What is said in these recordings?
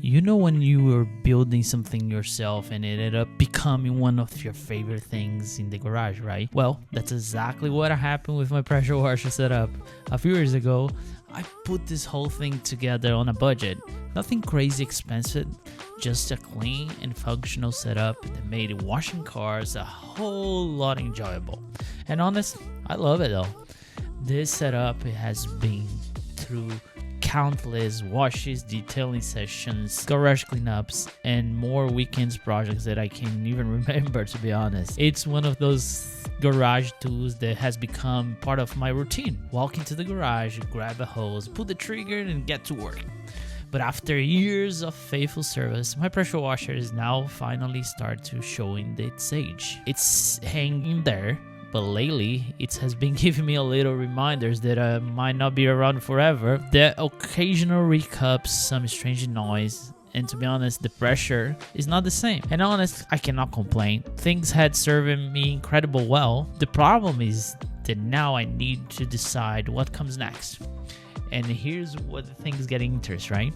You know when you were building something yourself and it ended up becoming one of your favorite things in the garage, right? Well, that's exactly what happened with my pressure washer setup. A few years ago, I put this whole thing together on a budget. Nothing crazy expensive, just a clean and functional setup that made washing cars a whole lot enjoyable. And honest, I love it though. This setup has been through countless washes, detailing sessions, garage cleanups, and more weekends projects that I can't even remember, to be honest. It's one of those garage tools that has become part of my routine. Walk into the garage, grab a hose, pull the trigger, and get to work. But after years of faithful service, my pressure washer is now finally start to showing its age. It's hanging there, but lately it has been giving me a little reminders that I might not be around forever. The occasional recups, some strange noise, and to be honest, the pressure is not the same. And honest, I cannot complain. Things had served me incredible well. The problem is that now I need to decide what comes next. And here's what the things get interesting, right?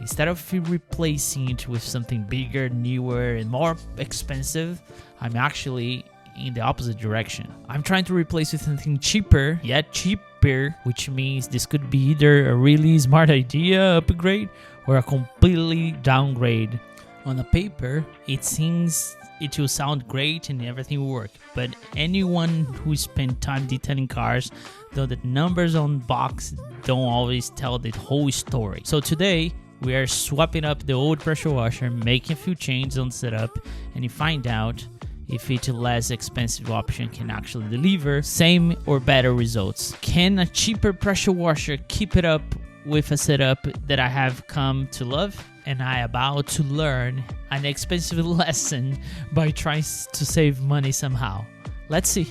Instead of replacing it with something bigger, newer, and more expensive, I'm actually in the opposite direction. I'm trying to replace with something cheaper, yet cheaper, which means this could be either a really smart idea upgrade or a completely downgrade. On the paper, it seems it will sound great and everything will work, but anyone who spent time detailing cars know that numbers on box don't always tell the whole story. So today, we are swapping up the old pressure washer, making a few changes on setup, and you find out if it's a less expensive option can actually deliver same or better results. Can a cheaper pressure washer keep it up with a setup that I have come to love? And I about to learn an expensive lesson by trying to save money somehow. Let's see.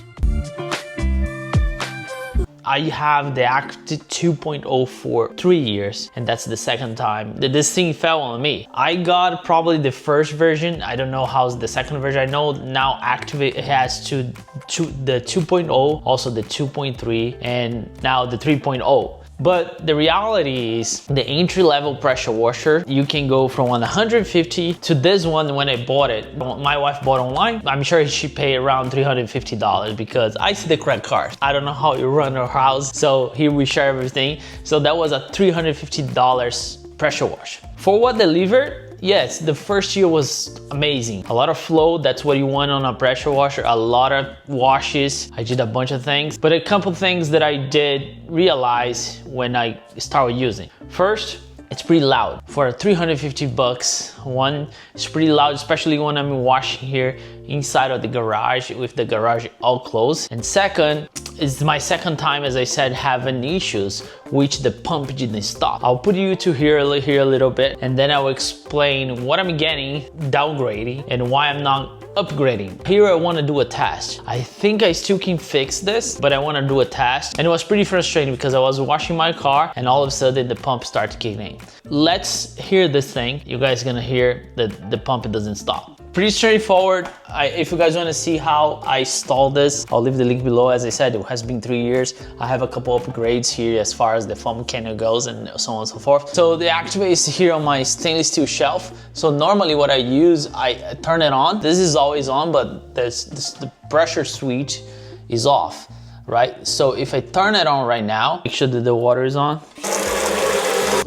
I have the Active 2.0 for 3 years, and that's the second time that this thing fell on me. I got probably the first version. I don't know how's the second version. I know now Active has the 2.0, also the 2.3, and now the 3.0. But the reality is the entry-level pressure washer, you can go from 150 to this one. When I bought it, my wife bought online. I'm sure she paid around $350 because I see the credit card. I don't know how you run our house, so here we share everything. So that was a $350 pressure wash. For what delivered, yes, the first year was amazing. A lot of flow, that's what you want on a pressure washer. A lot of washes. I did a bunch of things, but a couple things that I did realize when I started using. First, it's pretty loud. For 350 bucks, one, it's pretty loud, especially when I'm washing here inside of the garage with the garage all closed. And second, it's my second time, as I said, having issues which the pump didn't stop. I'll put you to here a little bit, and then I will explain what I'm getting downgrading and why I'm not upgrading. Here I want to do a test. I think I still can fix this, but I want to do a test. And it was pretty frustrating because I was washing my car and all of a sudden the pump started kicking in. Let's hear this thing. You guys are gonna hear that the pump doesn't stop. Pretty straightforward. If you guys want to see how I installed this, I'll leave the link below. As I said, it has been 3 years. I have a couple of upgrades here as far as the foam cannon goes and so on and so forth. So the Activate is here on my stainless steel shelf. So normally what I use, I turn it on. This is always on, but the pressure switch is off, right? So if I turn it on right now, make sure that the water is on.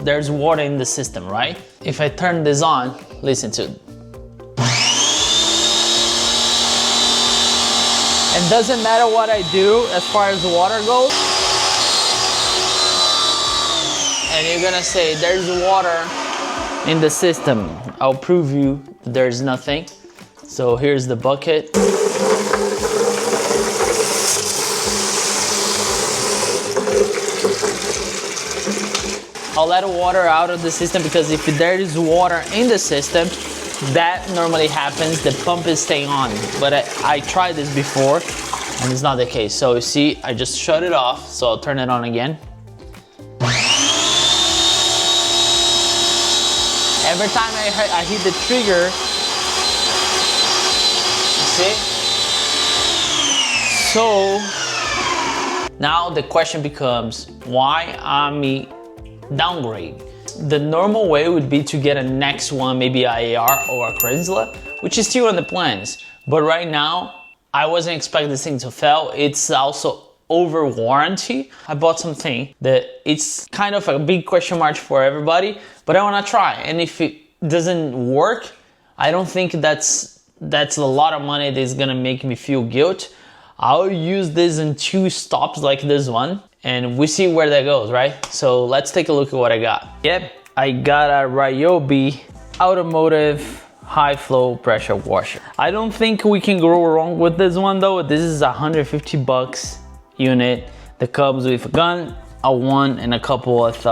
There's water in the system, right? If I turn this on, listen to it. And doesn't matter what I do as far as the water goes. And you're gonna say there's water in the system. I'll prove you there's nothing. So here's the bucket. I'll let water out of the system because if there is water in the system, that normally happens, the pump is staying on. But I tried this before and it's not the case. So you see, I just shut it off. So I'll turn it on again. Every time I hit the trigger, you see? So now the question becomes, why am I downgrading? the normal way would be to get a next one, maybe a AR or a Chrysler, which is still on the plans. But right now, I wasn't expecting this thing to fail. It's also over warranty. I bought something that it's kind of a big question mark for everybody, but I wanna try. And if it doesn't work, I don't think that's a lot of money that's gonna make me feel guilt. I'll use this in 2 stops like this one, and we see where that goes, right? So let's take a look at what I got. Yep, I got a Ryobi automotive high flow pressure washer. I don't think we can go wrong with this one though. This is $150 unit that comes with a gun, a wand, and a couple of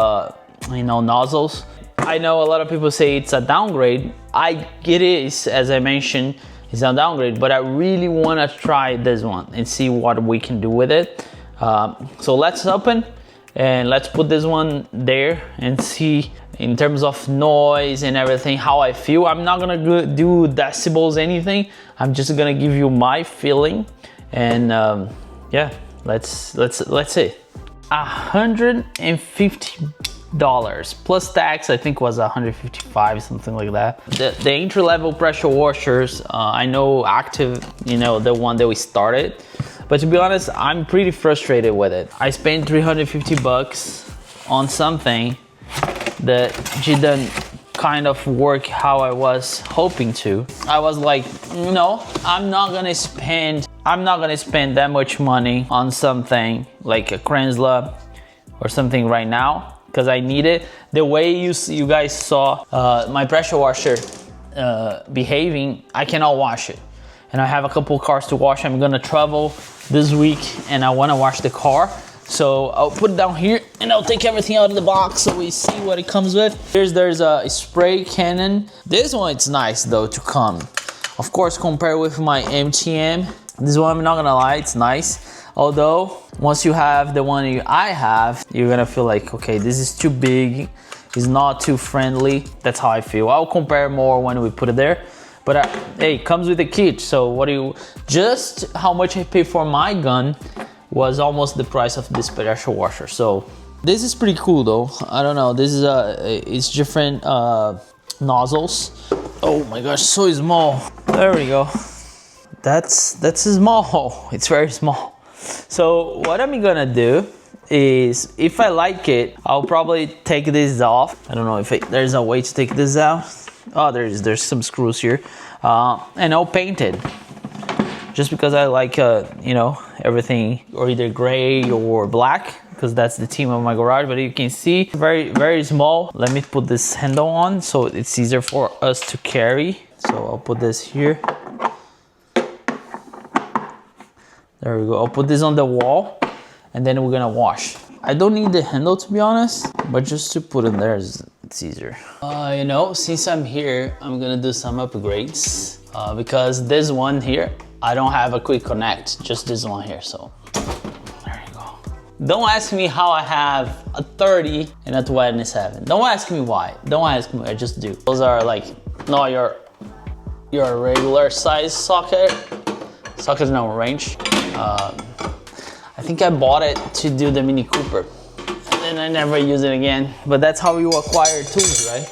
nozzles. I know a lot of people say it's a downgrade. It is, as I mentioned, it's a downgrade, but I really want to try this one and see what we can do with it. So let's open and let's put this one there and see in terms of noise and everything how I feel. I'm not gonna do decibels, anything. I'm just gonna give you my feeling, and yeah, let's see. $150 plus tax, I think was 155, something like that. The entry level pressure washers, I know active, you know, the one that we started, but to be honest, I'm pretty frustrated with it. I spent $350 on something that didn't kind of work how I was hoping to. I was like, no, I'm not gonna spend that much money on something like a Chrysler or something right now, because I need it. The way you guys saw my pressure washer behaving, I cannot wash it. And I have a couple cars to wash. I'm gonna travel this week and I wanna wash the car. So I'll put it down here and I'll take everything out of the box so we see what it comes with. There's a spray cannon. This one, it's nice though to come. Of course, compared with my MTM, this one, I'm not gonna lie, it's nice. Although, once you have the one I have, you're gonna feel like, okay, this is too big, it's not too friendly. That's how I feel. I'll compare more when we put it there. But hey, it comes with a kit, so just how much I pay for my gun was almost the price of this pressure washer. So this is pretty cool though. I don't know, this is it's different nozzles. Oh my gosh, so small. There we go. That's small. It's very small. So what I'm gonna do is, if I like it, I'll probably take this off. I don't know if there's a way to take this out. Oh, there's some screws here, and I'll paint it. Just because I like, you know, everything or either gray or black, because that's the theme of my garage. But you can see, very, very small. Let me put this handle on so it's easier for us to carry. So I'll put this here. There we go. I'll put this on the wall and then we're gonna wash. I don't need the handle, to be honest, but just to put it there, it's easier. You know, since I'm here, I'm gonna do some upgrades because this one here, I don't have a quick connect, just this one here, so there you go. Don't ask me how I have a 30 and a 27. Don't ask me why. Don't ask me, I just do. Those are like not your regular size socket. Socket's no range. I think I bought it to do the Mini Cooper, and then I never use it again. But that's how you acquire tools, right?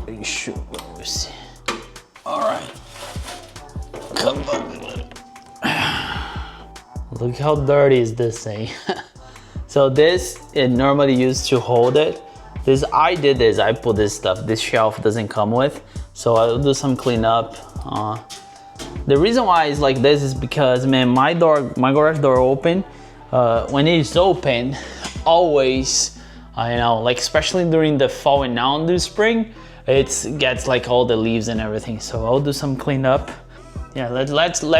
You should. Let me see. All right. Come on. Look how dirty is this thing. So this, it normally used to hold it. I did this. I put this stuff. This shelf doesn't come with, so I'll do some cleanup. The reason why it's like this is because, man, my garage door open. When it's open, always, you know, like especially during the fall and now in the spring, it gets like all the leaves and everything. So I'll do some cleanup. Yeah, let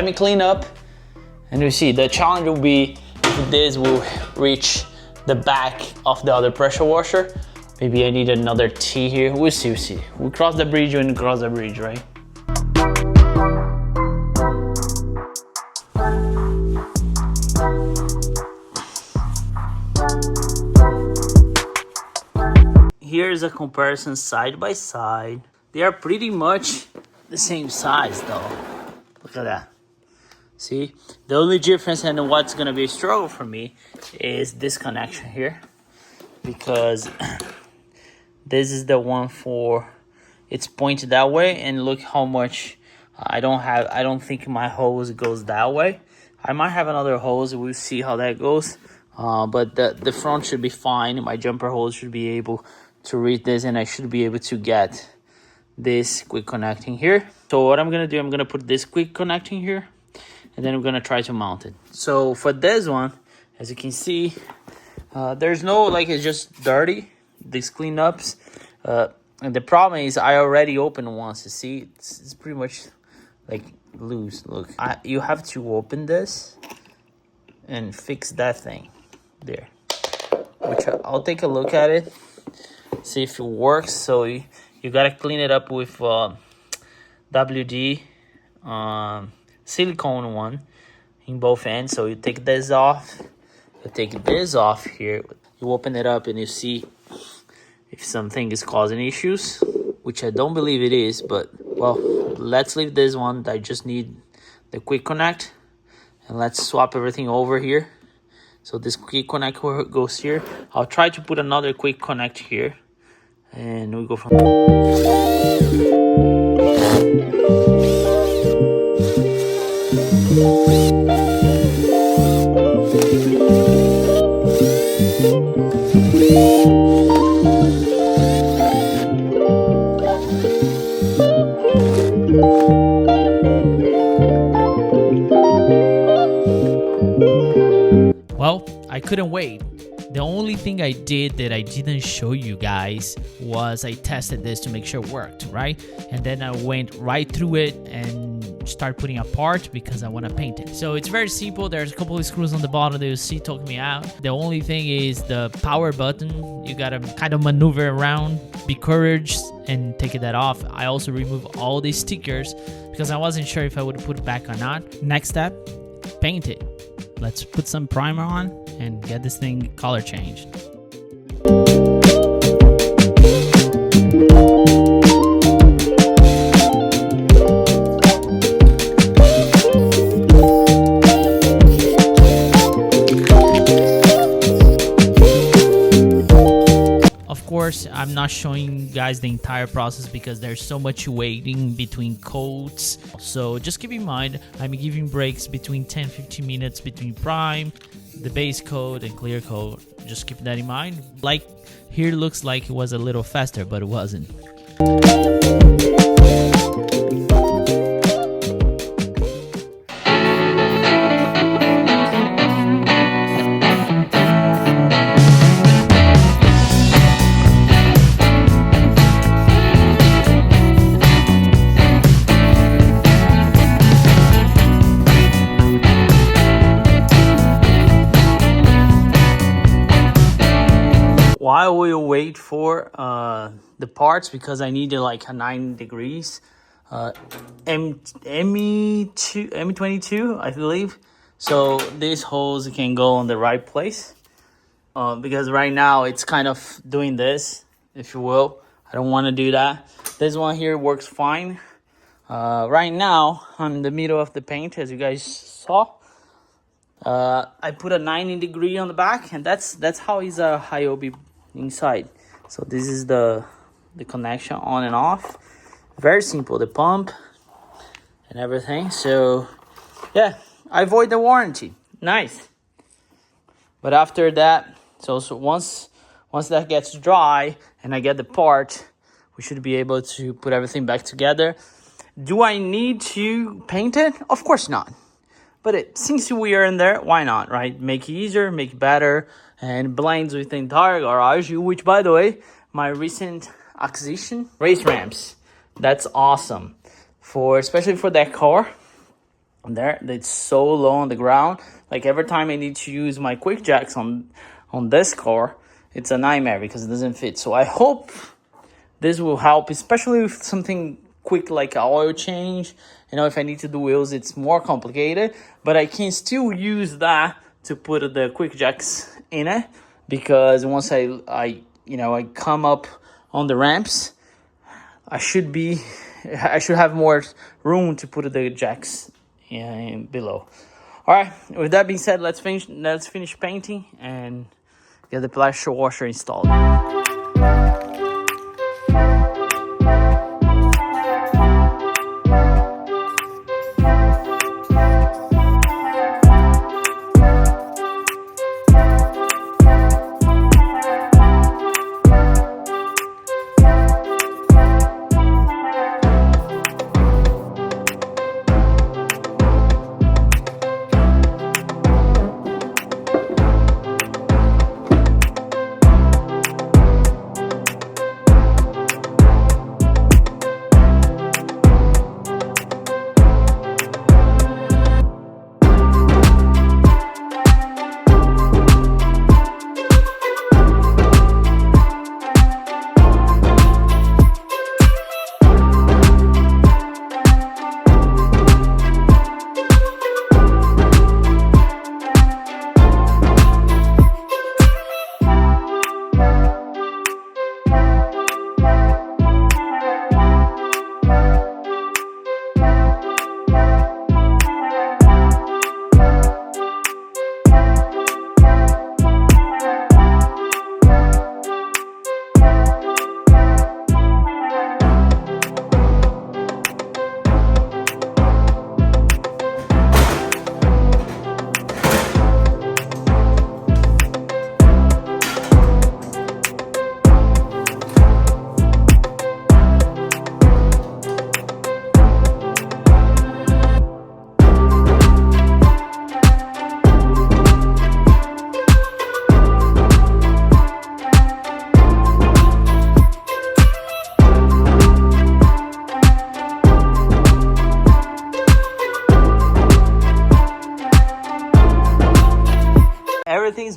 me clean up, and you see the challenge will be if this will reach the back of the other pressure washer. Maybe I need another T here. We'll see. We'll see. We'll cross the bridge when we cross the bridge, right? Here's a comparison side by side. They are pretty much the same size though. Look at that. See? The only difference and what's gonna be a struggle for me is this connection here. Because This is the one for, it's pointed that way, and look how much I don't think my hose goes that way. I might have another hose, we'll see how that goes. But the front should be fine. My jumper hose should be able to read this, and I should be able to get this quick connecting here. So what I'm gonna do, I'm gonna put this quick connecting here, and then I'm gonna try to mount it. So for this one, as you can see, there's no, like, it's just dirty, these cleanups. And the problem is I already opened once. You see, it's pretty much like loose. Look, you have to open this and fix that thing there, which I'll take a look at it, see if it works. So you gotta clean it up with WD silicone one in both ends. So you take this off, you take this off here, you open it up, and you see if something is causing issues, which I don't believe it is, but well, let's leave this one. I just need the quick connect, and let's swap everything over here. So this quick connect goes here. I'll try to put another quick connect here, and we go from Well, I couldn't wait. The only thing I did that I didn't show you guys was I tested this to make sure it worked, right? And then I went right through it and start putting apart because I want to paint it. So it's very simple. There's a couple of screws on the bottom that you see took me out. The only thing is the power button. You gotta kind of maneuver around, be courage, and take that off. I also removed all these stickers because I wasn't sure if I would put it back or not. Next step, paint it. Let's put some primer on and get this thing color changed. Of course, I'm not showing you guys the entire process because there's so much waiting between coats. So just keep in mind, I'm giving breaks between 10-15 minutes between prime, the base coat, and clear coat. Just keep that in mind. Like here looks like it was a little faster, but it wasn't. While we wait for the parts, because I needed like a 9 degrees M22, I believe, so this hose can go on the right place, because right now it's kind of doing this, if you will. I don't want to do that. This one here works fine. Right now I'm in the middle of the paint, as you guys saw. I put a 90 degree on the back, and that's how is a Ryobi inside. So this is the connection on and off. Very simple, the pump and everything. So yeah, I avoid the warranty. Nice. But after that, so once that gets dry and I get the part, we should be able to put everything back together. Do I need to paint it? Of course not. But since we are in there, why not, right? Make it easier, make it better, and blends with the entire garage, which, by the way, my recent acquisition, race ramps. That's awesome. Especially for that car there, that's so low on the ground. Like every time I need to use my quick jacks on this car, it's a nightmare because it doesn't fit. So I hope this will help, especially with something quick like an oil change. You know, if I need to do wheels, it's more complicated, but I can still use that to put the quick jacks in it, because once I come up on the ramps, I should have more room to put the jacks in below. All right, with that being said, let's finish painting and get the pressure washer installed.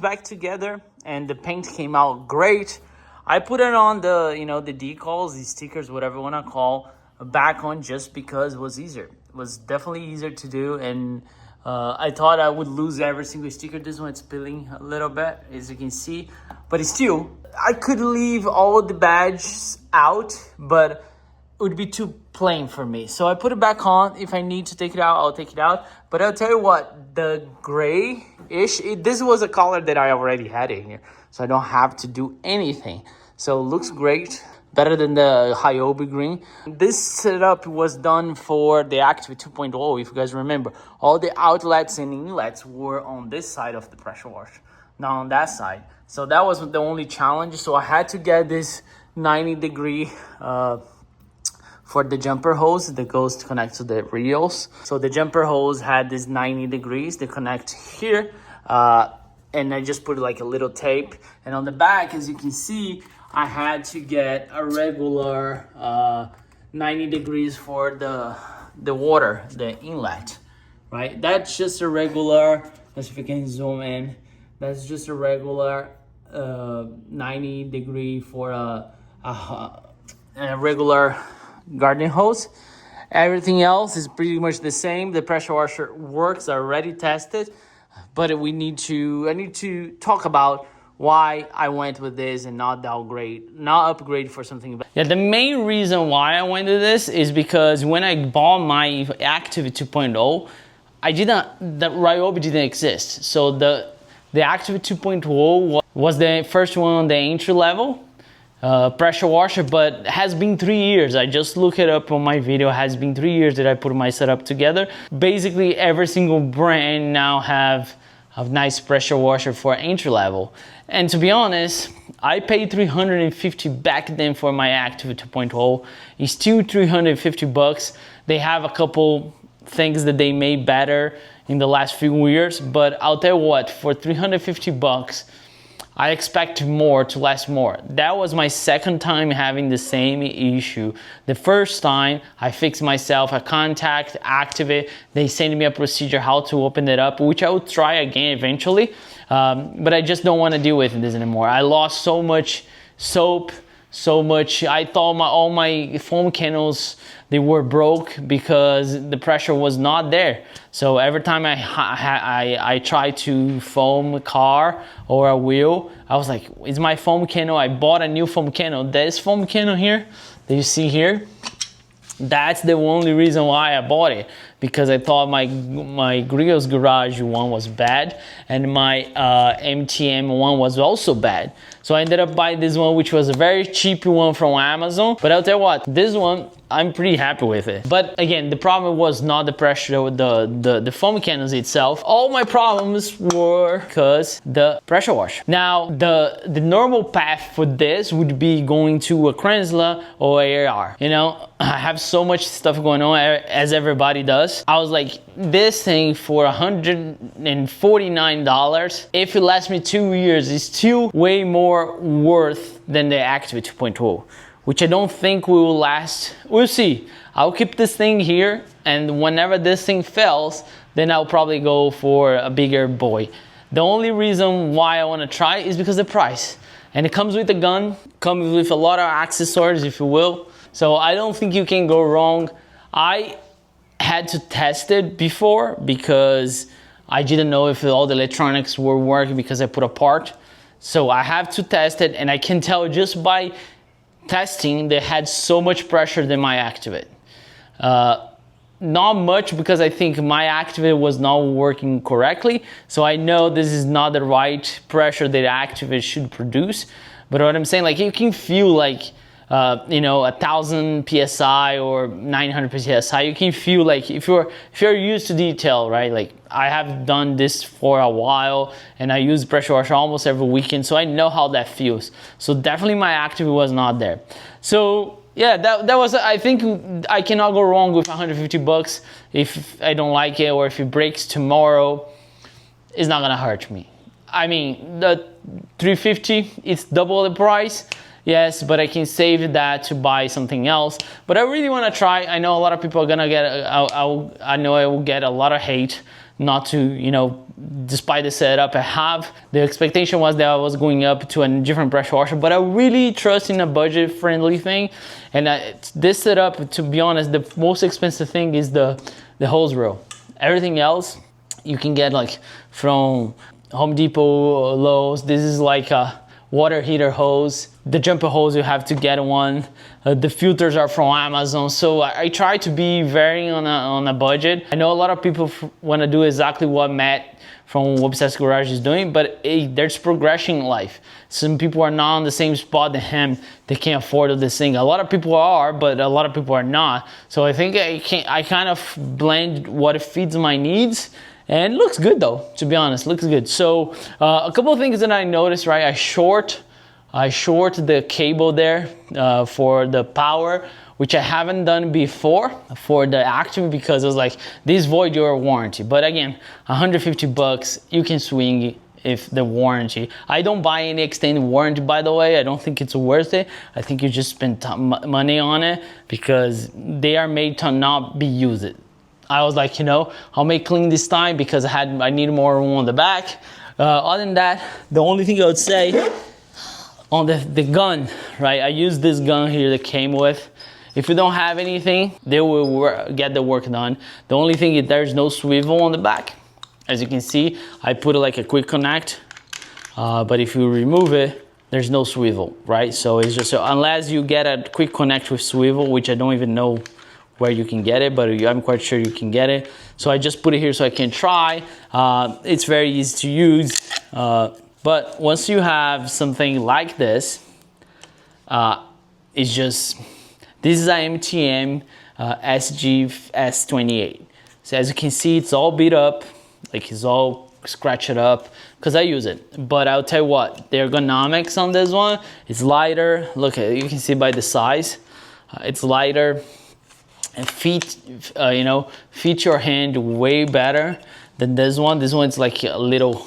back together and the paint came out great. I put it on the, the decals, the stickers, whatever you want to call, back on just because it was easier. It was definitely easier to do, and I thought I would lose every single sticker. This one, it's peeling a little bit, as you can see, but still, I could leave all the badges out, but it would be too plain for me. So I put it back on. If I need to take it out, I'll take it out. But I'll tell you what, the gray-ish, this was a color that I already had in here, so I don't have to do anything. So it looks great, better than the Ryobi green. This setup was done for the Active 2.0, if you guys remember. All the outlets and inlets were on this side of the pressure washer, not on that side. So that was the only challenge. So I had to get this 90-degree for the jumper hose that goes to connect to the reels. So the jumper hose had this 90 degrees to connect here. And I just put like a little tape. And on the back, as you can see, I had to get a regular 90 degrees for the water, the inlet, right? That's just a regular, let's see if we can zoom in. That's just a regular 90 degree for a regular garden hose. Everything else is pretty much the same. The pressure washer works, already tested, but I need to talk about why I went with this and not upgrade for something better. Yeah, the main reason why I went with this is because when I bought my Active 2.0, the Ryobi didn't exist. So the Active 2.0 was the first one on the entry level pressure washer, but has been 3 years. I just looked it up on my video. It has been 3 years that I put my setup together. Basically, every single brand now have a nice pressure washer for entry level. And to be honest, I paid $350 back then for my Active 2.0. It's still $350. They have a couple things that they made better in the last few years, but I'll tell you what, for $350, I expect more to last more. That was my second time having the same issue. The first time I fixed myself, I contact, activate, they send me a procedure how to open it up, which I will try again eventually. But I just don't want to deal with this anymore. I lost so much soap, so much. I thought all my foam candles, they were broke because the pressure was not there. So every time I try to foam a car or a wheel, I was like, is my foam candle? I bought a new foam candle. This foam candle here that you see here, that's the only reason why I bought it, because I thought my Grio's Garage one was bad and my MTM one was also bad. So I ended up buying this one, which was a very cheap one from Amazon. But I'll tell you what, this one, I'm pretty happy with it. But again, the problem was not the pressure with the foam candles itself. All my problems were because the pressure washer. Now, the normal path for this would be going to a Cransler or AR. You know, I have so much stuff going on, as everybody does. I was like, this thing for $149, if it lasts me 2 years, is still way more worth than the Active 2.0, which I don't think will last. We'll see. I'll keep this thing here, and whenever this thing fails, then I'll probably go for a bigger boy. The only reason why I want to try is because of the price. And it comes with a gun, comes with a lot of accessories, if you will. So I don't think you can go wrong. I had to test it before because I didn't know if all the electronics were working because I put a part. So I have to test it, and I can tell just by testing they had so much pressure than my Activate. Not much, because I think my Activate was not working correctly. So I know this is not the right pressure that Activate should produce. But what I'm saying, like, you can feel like, 1,000 PSI or 900 PSI, you can feel like if you're used to detail, right? Like, I have done this for a while and I use pressure washer almost every weekend, so I know how that feels. So definitely my Active was not there. So yeah, that was, I think I cannot go wrong with $150 if I don't like it, or if it breaks tomorrow, it's not gonna hurt me. I mean, the $350, it's double the price. Yes, but I can save that to buy something else. But I really want to try. I know a lot of people are gonna get, I know I will get a lot of hate not to, you know, despite the setup I have, the expectation was that I was going up to a different pressure washer, but I really trust in a budget friendly thing. And this setup, to be honest, the most expensive thing is the hose reel. Everything else you can get like from Home Depot, Lowe's. This is like a water heater hose. The jumper hose, you have to get one. The filters are from Amazon. So I try to be very on a budget. I know a lot of people want to do exactly what Matt from Obsessed Garage is doing, but there's progression in life. Some people are not on the same spot than him. They can't afford this thing. A lot of people are, but a lot of people are not. So I think I kind of blend what feeds my needs. And it looks good though, to be honest, looks good. So a couple of things that I noticed, right? I short the cable there for the power, which I haven't done before for the Active, because it was like, this void your warranty. But again, 150 bucks, you can swing if the warranty. I don't buy any extended warranty, by the way. I don't think it's worth it. I think you just spend money on it because they are made to not be used. I was like, you know, I'll make clean this time because I need more room on the back. Other than that, the only thing I would say on the gun, right? I use this gun here that came with. If you don't have anything, they will get the work done. The only thing is there's no swivel on the back. As you can see, I put like a quick connect, but if you remove it, there's no swivel, right? So it's just, unless you get a quick connect with swivel, which I don't even know where you can get it, but I'm quite sure you can get it. So I just put it here so I can try. It's very easy to use. But once you have something like this, it's just, this is a MTM SG S28. So as you can see, it's all beat up, like it's all scratched up because I use it. But I'll tell you what, the ergonomics on this one is lighter. Look at it, you can see by the size, it's lighter. And fit your hand way better than this one. This one's like a little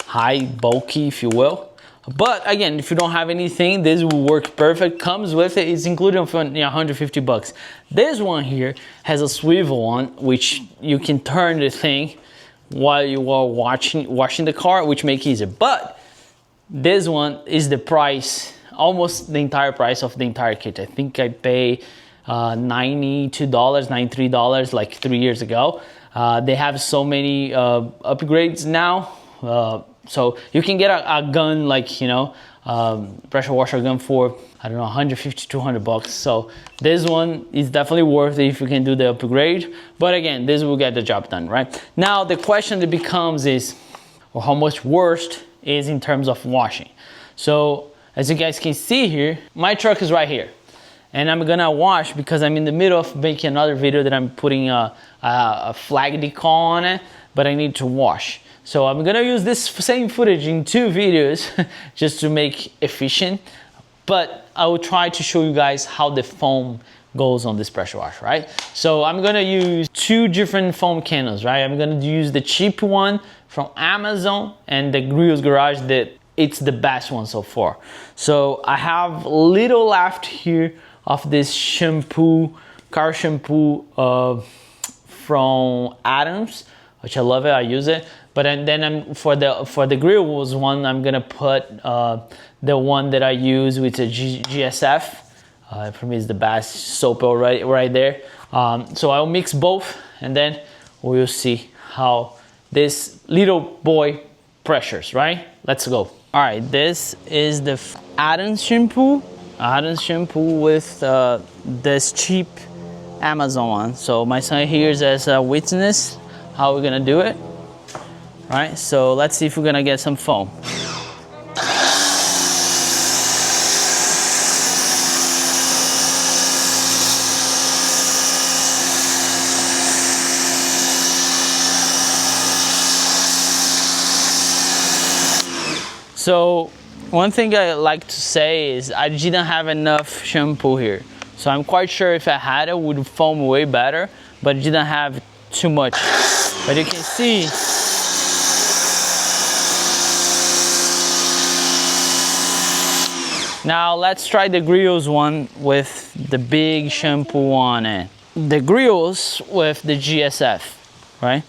high, bulky, if you will. But again, if you don't have anything, this will work perfect. Comes with it. It's included for 150 bucks. This one here has a swivel on, which you can turn the thing while you are washing the car, which makes it easier. But this one is the price, almost the entire price of the entire kit. I think I pay $92, $93 like 3 years ago. They have so many upgrades now, so you can get a gun like, you know, pressure washer gun for, I don't know, 150, 200 bucks. So this one is definitely worth it if you can do the upgrade. But again, this will get the job done, right? Now the question that becomes is, or how much worse is in terms of washing. So as you guys can see here, my truck is right here. And I'm gonna wash because I'm in the middle of making another video that I'm putting a flag decal on it, but I need to wash. So I'm gonna use this same footage in 2 videos just to make efficient, but I will try to show you guys how the foam goes on this pressure washer, right? So I'm gonna use 2 different foam candles, right? I'm gonna use the cheap one from Amazon and the Grills Garage that it's the best one so far. So I have little left here of this shampoo, car shampoo from Adams, which I love it, I use it. But then for the Grills one, I'm gonna put the one that I use with the GSF. For me, it's the best soap right there. So I'll mix both, and then we'll see how this little boy pressures, right? Let's go. All right, this is the Adams shampoo. Adams shampoo with this cheap Amazon one. So my son here is as a witness how we're gonna do it. All right, so let's see if we're gonna get some foam. So one thing I like to say is I didn't have enough shampoo here. So I'm quite sure if I had it, would foam way better, but I didn't have too much. But you can see, now let's try the Grills one with the big shampoo on it. The Grills with the GSF, right?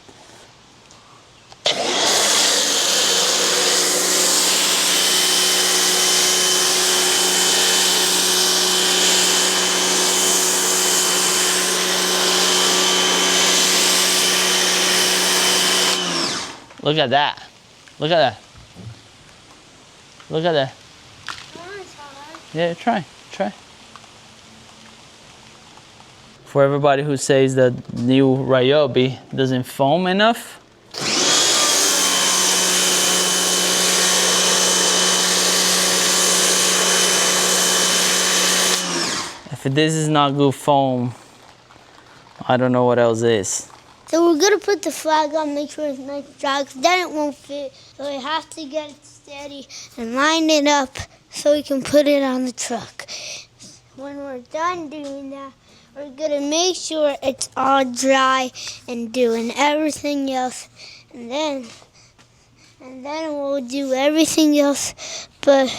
Look at that. Look at that. Look at that. Yeah, try. For everybody who says that new Ryobi doesn't foam enough, if this is not good foam, I don't know what else is. So we're gonna put the flag on, make sure it's nice and dry, because then it won't fit. So we have to get it steady and line it up so we can put it on the truck. When we're done doing that, we're gonna make sure it's all dry and doing everything else, and then we'll do everything else, but.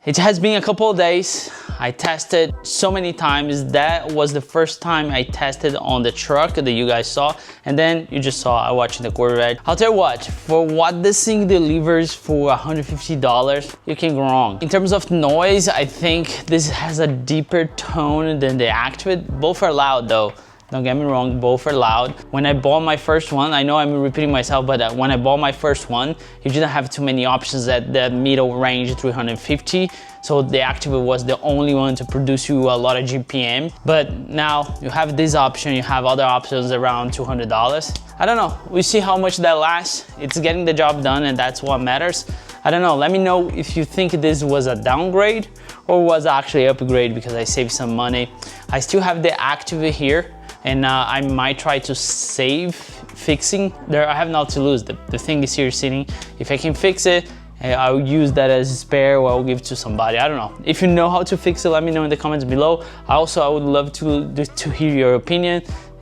It has been a couple of days. I tested so many times. That was the first time I tested on the truck that you guys saw. And then you just saw I watching the Corvette. I'll tell you what, for what this thing delivers for $150, you can't go wrong. In terms of noise, I think this has a deeper tone than the Active. Both are loud though. Don't get me wrong, both are loud. When I bought my first one, I know I'm repeating myself, but when I bought my first one, you didn't have too many options at the middle range, 350. So the Active was the only one to produce you a lot of GPM. But now you have this option, you have other options around $200. I don't know, we see how much that lasts. It's getting the job done and that's what matters. I don't know, let me know if you think this was a downgrade or was actually an upgrade because I saved some money. I still have the Active here. And I might try to save fixing. There, I have not to lose. The thing is here sitting. If I can fix it, I'll use that as a spare or I'll give it to somebody. I don't know. If you know how to fix it, let me know in the comments below. I would love to hear your opinion.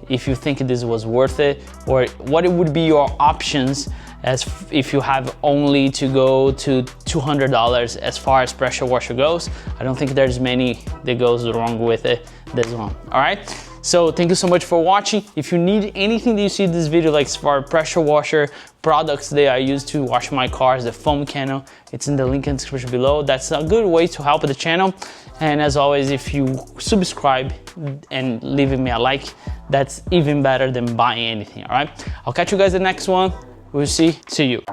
If you think this was worth it or what it would be your options as if you have only to go to $200 as far as pressure washer goes. I don't think there's many that goes wrong with it. This one, all right? So thank you so much for watching. If you need anything that you see in this video, like for pressure washer products that I use to wash my cars, the foam cannon, it's in the link in the description below. That's a good way to help the channel. And as always, if you subscribe and leaving me a like, that's even better than buying anything, all right? I'll catch you guys in the next one. We'll see you.